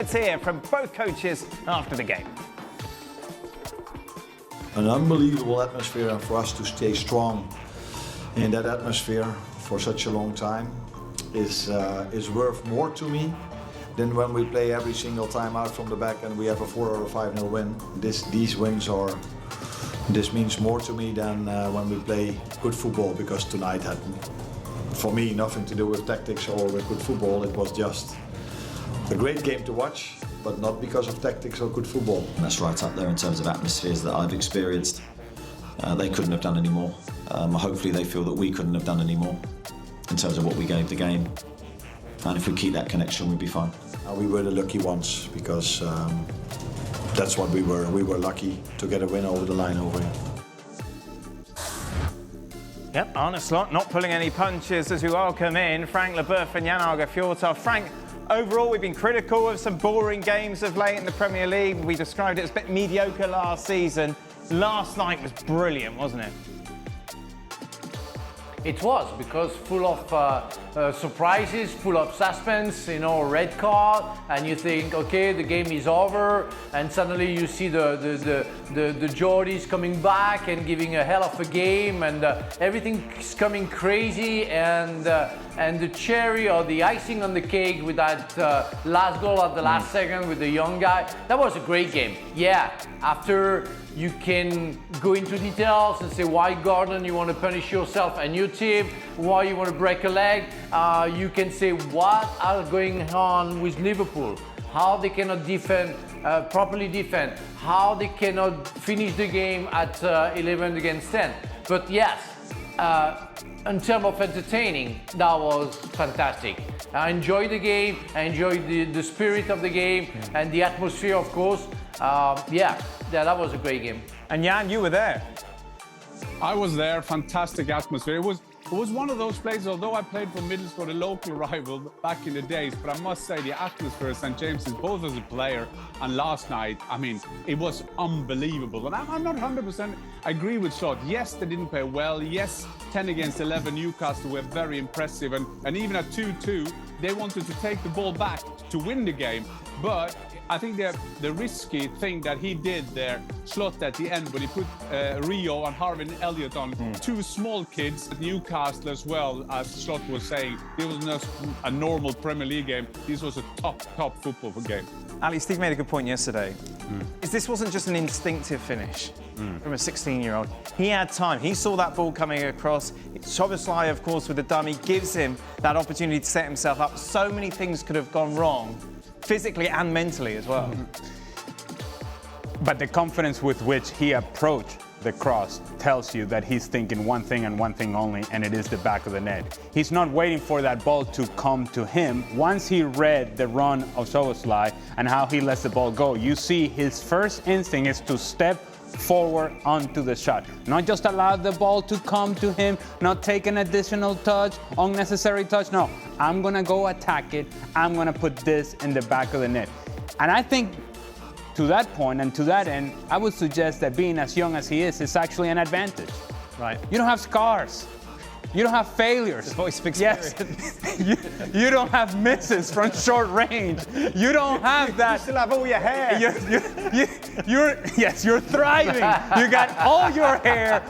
Let's hear from both coaches after the game. An unbelievable atmosphere, and for us to stay strong in that atmosphere for such a long time is worth more to me than when we play every single time out from the back and we have a 4 or a 5-0 win. These wins this means more to me than when we play good football, because tonight had, for me, nothing to do with tactics or with good football. It was just a great game to watch, but not because of tactics or good football. That's right up there in terms of atmospheres that I've experienced. They couldn't have done any more. Hopefully they feel that we couldn't have done any more in terms of what we gave the game. And if we keep that connection, we'll be fine. We were the lucky ones, because that's what we were. We were lucky to get a win over the line over here. Yep, Arne Slot not pulling any punches as we welcome in Frank Leboeuf and Jan Åge Fjortoft. Frank, overall we've been critical of some boring games of late in the Premier League. We described it as a bit mediocre last season. Last night was brilliant, wasn't it? It was, because full of surprises, full of suspense, you know, red card, and you think, okay, the game is over, and suddenly you see the Geordies coming back and giving a hell of a game, and everything's coming crazy, and the cherry or the icing on the cake with that last goal at the last second with the young guy, that was a great game. Yeah, after you can go into details and say why, Gordon, you want to punish yourself and your team, why you want to break a leg. You can say what are going on with Liverpool, how they cannot defend, properly defend, how they cannot finish the game at 11 against 10. But yes, in terms of entertaining, that was fantastic. I enjoyed the game, I enjoyed the spirit of the game and the atmosphere, of course. Yeah, that was a great game. And Jan, you were there. I was there, fantastic atmosphere. It was one of those places, although I played for Middlesbrough, a local rival back in the days, but I must say the atmosphere at St James's, both as a player and last night, I mean, it was unbelievable. And I'm not 100% agree with Slot. Yes, they didn't play well. Yes, 10 against 11, Newcastle were very impressive. And even at 2-2, they wanted to take the ball back to win the game. But I think the risky thing that he did there, Slot at the end, when he put Rio and Harvin Elliott on, two small kids at Newcastle as well, as Slot was saying. It was not a normal Premier League game. This was a top football game. Ali, Steve made a good point yesterday. This wasn't just an instinctive finish from a 16-year-old. He had time. He saw that ball coming across. Szoboszlai, of course, with the dummy, gives him that opportunity to set himself up. So many things could have gone wrong, physically and mentally as well. But the confidence with which he approached the cross tells you that he's thinking one thing and one thing only, and it is the back of the net. He's not waiting for that ball to come to him. Once he read the run of Szoboszlai and how he lets the ball go, you see his first instinct is to step forward onto the shot. Not just allow the ball to come to him, not take an additional touch, unnecessary touch. No, I'm going to go attack it. I'm going to put this in the back of the net. And I think to that point and to that end, I would suggest that being as young as he is actually an advantage. Right. You don't have scars. You don't have failures. The voice of experience. Yes. you don't have misses from short range. You don't have that. You still have all your hair. You're thriving. You got all your hair.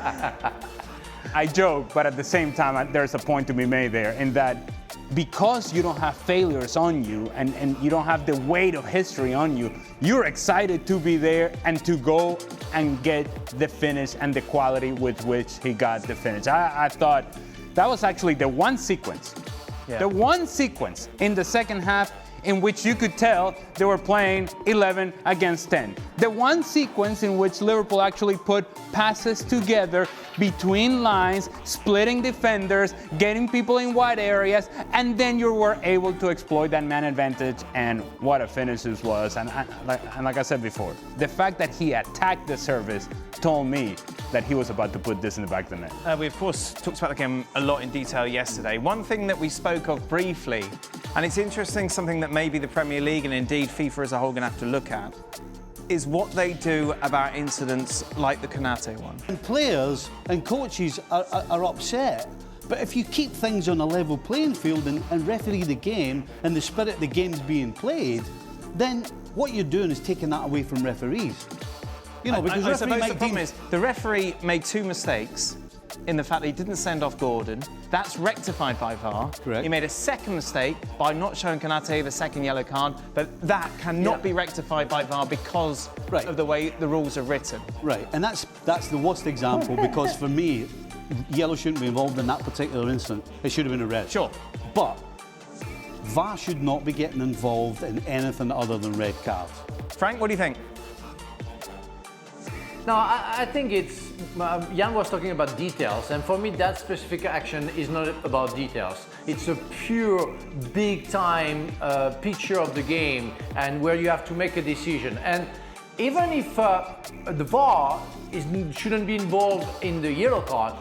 I joke, but at the same time, there's a point to be made there in that because you don't have failures on you and you don't have the weight of history on you, you're excited to be there and to go and get the finish and the quality with which he got the finish. I thought that was actually the one sequence in the second half in which you could tell they were playing 11 against 10. The one sequence in which Liverpool actually put passes together between lines, splitting defenders, getting people in wide areas, and then you were able to exploit that man advantage, and what a finish this was. And like I said before, the fact that he attacked the service told me that he was about to put this in the back of the net. We, of course, talked about the game a lot in detail yesterday. One thing that we spoke of briefly, and it's interesting, something that maybe the Premier League and indeed FIFA as a whole going to have to look at, is what they do about incidents like the Konate one. And players and coaches are upset. But if you keep things on a level playing field and referee the game and the spirit the game's being played, then what you're doing is taking that away from referees. You know, because I suppose referee the might problem deem- is the referee made 2 mistakes in the fact that he didn't send off Gordon. That's rectified by VAR. Correct. He made a second mistake by not showing Konate the second yellow card, but that cannot be rectified by VAR because Right. of the way the rules are written. Right, and that's the worst example because for me, yellow shouldn't be involved in that particular incident. It should have been a red. Sure. But VAR should not be getting involved in anything other than red cards. Frank, what do you think? No, I think it's, Jan was talking about details, and for me that specific action is not about details. It's a pure, big-time picture of the game and where you have to make a decision. And even if the VAR shouldn't be involved in the yellow card,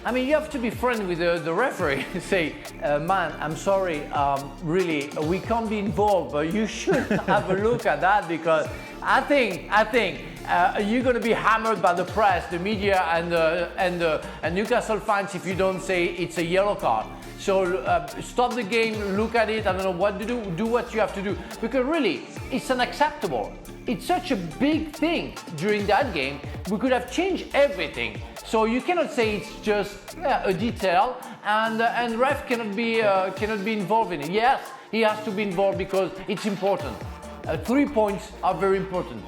I mean, you have to be friendly with the referee and say, man, I'm sorry, really, we can't be involved, but you should have a look at that because I think you're going to be hammered by the press, the media, and Newcastle fans if you don't say it's a yellow card. So stop the game, look at it, I don't know what to do what you have to do. Because really, it's unacceptable. It's such a big thing during that game. We could have changed everything. So you cannot say it's just a detail, and ref cannot be involved in it. Yes, he has to be involved because it's important. 3 points are very important.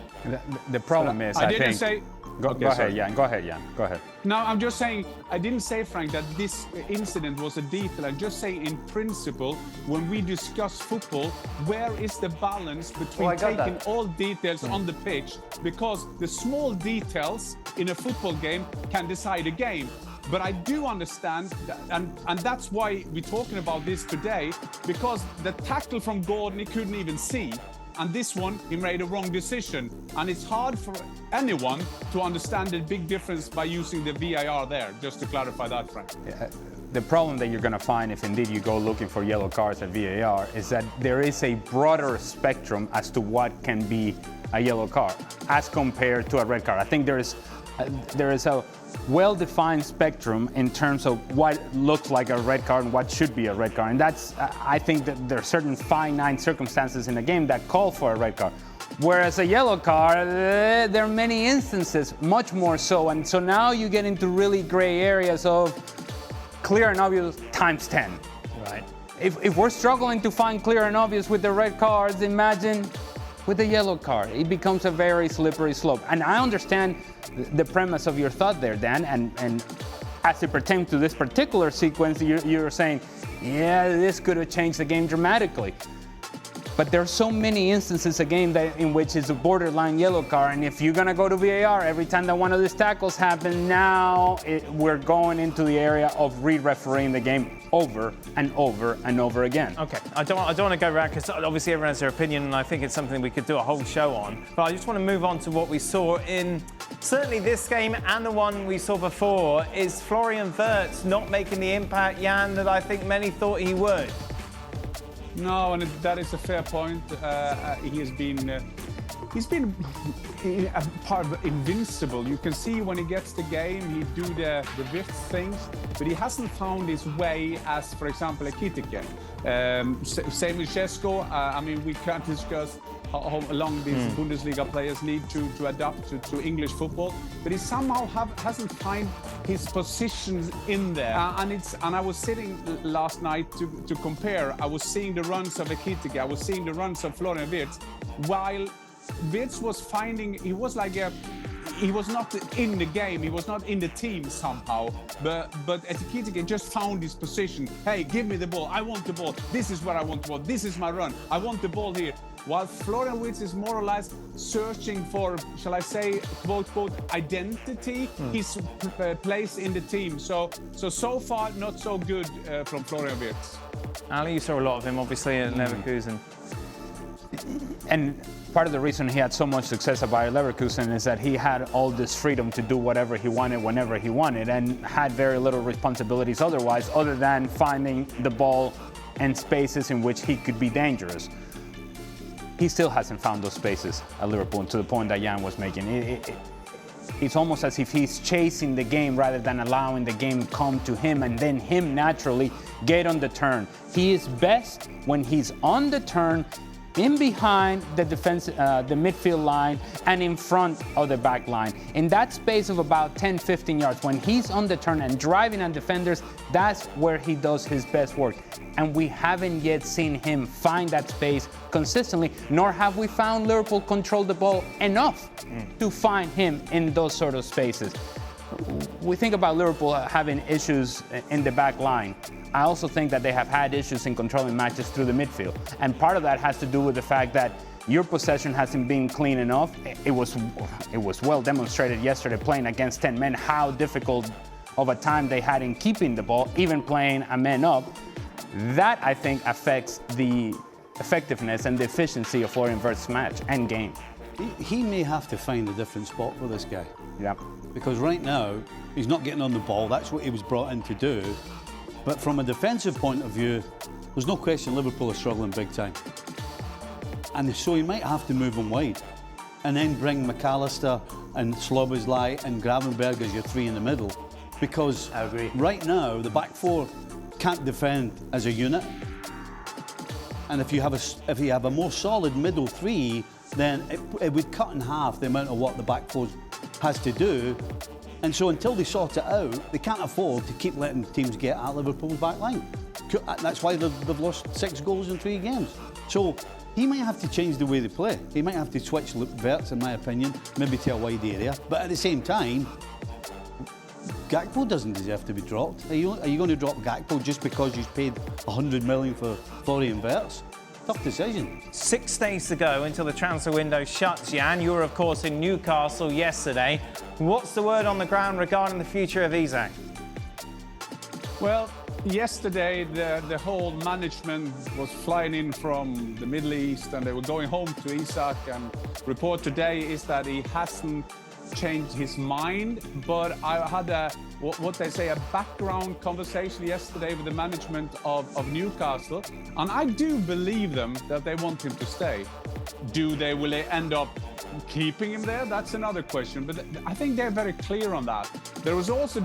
The problem is, I didn't say. Go Okay, ahead, sorry. Jan. Go ahead, Jan. Go ahead. No, I'm just saying, I didn't say, Frank, that this incident was a detail. I'm just saying, in principle, when we discuss football, where is the balance between taking all details on the pitch? Because the small details in a football game can decide a game. But I do understand, and that's why we're talking about this today, because the tackle from Gordon, he couldn't even see. And this one, he made a wrong decision. And it's hard for anyone to understand the big difference by using the VAR there, just to clarify that, Frank. The problem that you're going to find if indeed you go looking for yellow cards at VAR is that there is a broader spectrum as to what can be a yellow card as compared to a red card. I think there is a well-defined spectrum in terms of what looks like a red card and what should be a red card. And that's, I think that there are certain finite circumstances in the game that call for a red card. Whereas a yellow card, there are many instances, much more so. And so now you get into really gray areas of clear and obvious times 10. Right. If we're struggling to find clear and obvious with the red cards, imagine with the yellow card. It becomes a very slippery slope. And I understand the premise of your thought there, Dan, and as it pertains to this particular sequence, you're saying, yeah, this could have changed the game dramatically. But there are so many instances a game in which it's a borderline yellow card, and if you're gonna go to VAR every time that one of these tackles happen, now we're going into the area of re-refereeing the game over and over and over again. Okay, I don't want to go around because obviously everyone has their opinion, and I think it's something we could do a whole show on. But I just want to move on to what we saw in certainly this game and the one we saw before. Is Florian Wirtz not making the impact, Jan, that I think many thought he would? No, and that is a fair point. He's been a part of invincible. You can see when he gets the game, he do the Wirtz things, but he hasn't found his way as, for example, a Kitike. Same with Šeško. I mean, we can't discuss how long these Bundesliga players need to adapt to English football, but he somehow hasn't found his positions in there. And I was sitting last night to compare. I was seeing the runs of Ekitike, I was seeing the runs of Florian Wirtz, while Wirtz was finding, he was not in the game, he was not in the team somehow, but Ekitike just found his position. Hey, give me the ball, I want the ball, this is where I want the ball, this is my run, I want the ball here. While Florian Wirtz is more or less searching for, shall I say, quote, identity, his place in the team. So far, not so good from Florian Wirtz. Ali, you saw a lot of him, obviously, at Leverkusen. And part of the reason he had so much success at Bayer Leverkusen is that he had all this freedom to do whatever he wanted, whenever he wanted, and had very little responsibilities otherwise, other than finding the ball and spaces in which he could be dangerous. He still hasn't found those spaces at Liverpool, to the point that Jan was making. It's almost as if he's chasing the game rather than allowing the game come to him and then him naturally get on the turn. He is best when he's on the turn in behind the the midfield line and in front of the back line. In that space of about 10, 15 yards, when he's on the turn and driving at defenders, that's where he does his best work. And we haven't yet seen him find that space consistently, nor have we found Liverpool control the ball enough to find him in those sort of spaces. We think about Liverpool having issues in the back line. I also think that they have had issues in controlling matches through the midfield. And part of that has to do with the fact that your possession hasn't been clean enough. It was well demonstrated yesterday playing against 10 men how difficult of a time they had in keeping the ball, even playing a man up. That, I think, affects the effectiveness and the efficiency of Florian Wirtz's match and game. He may have to find a different spot for this guy. Yeah. Because right now, he's not getting on the ball. That's what he was brought in to do. But from a defensive point of view, there's no question Liverpool are struggling big time. And so he might have to move him wide. And then bring McAllister and Szoboszlai and Gravenberg as your three in the middle. Because I agree. Right now, the back four can't defend as a unit. And if you have a more solid middle three, then it would cut in half the amount of what the back four has to do. And so until they sort it out, they can't afford to keep letting teams get at Liverpool's back line. That's why they've lost 6 goals in 3 games. So he might have to change the way they play. He might have to switch Wirtz, in my opinion, maybe to a wide area. But at the same time, Gakpo doesn't deserve to be dropped. Are you going to drop Gakpo just because you've paid 100 million for Florian Wirtz? Tough decision. 6 days to go until the transfer window shuts, Jan. You were, of course, in Newcastle yesterday. What's the word on the ground regarding the future of Isak? Well, yesterday the whole management was flying in from the Middle East and they were going home to Isak, and report today is that he hasn't changed his mind, but I had what they say, a background conversation yesterday with the management of Newcastle, and I do believe them that they want him to stay. Will they end up keeping him there? That's another question, but I think they're very clear on that. There was also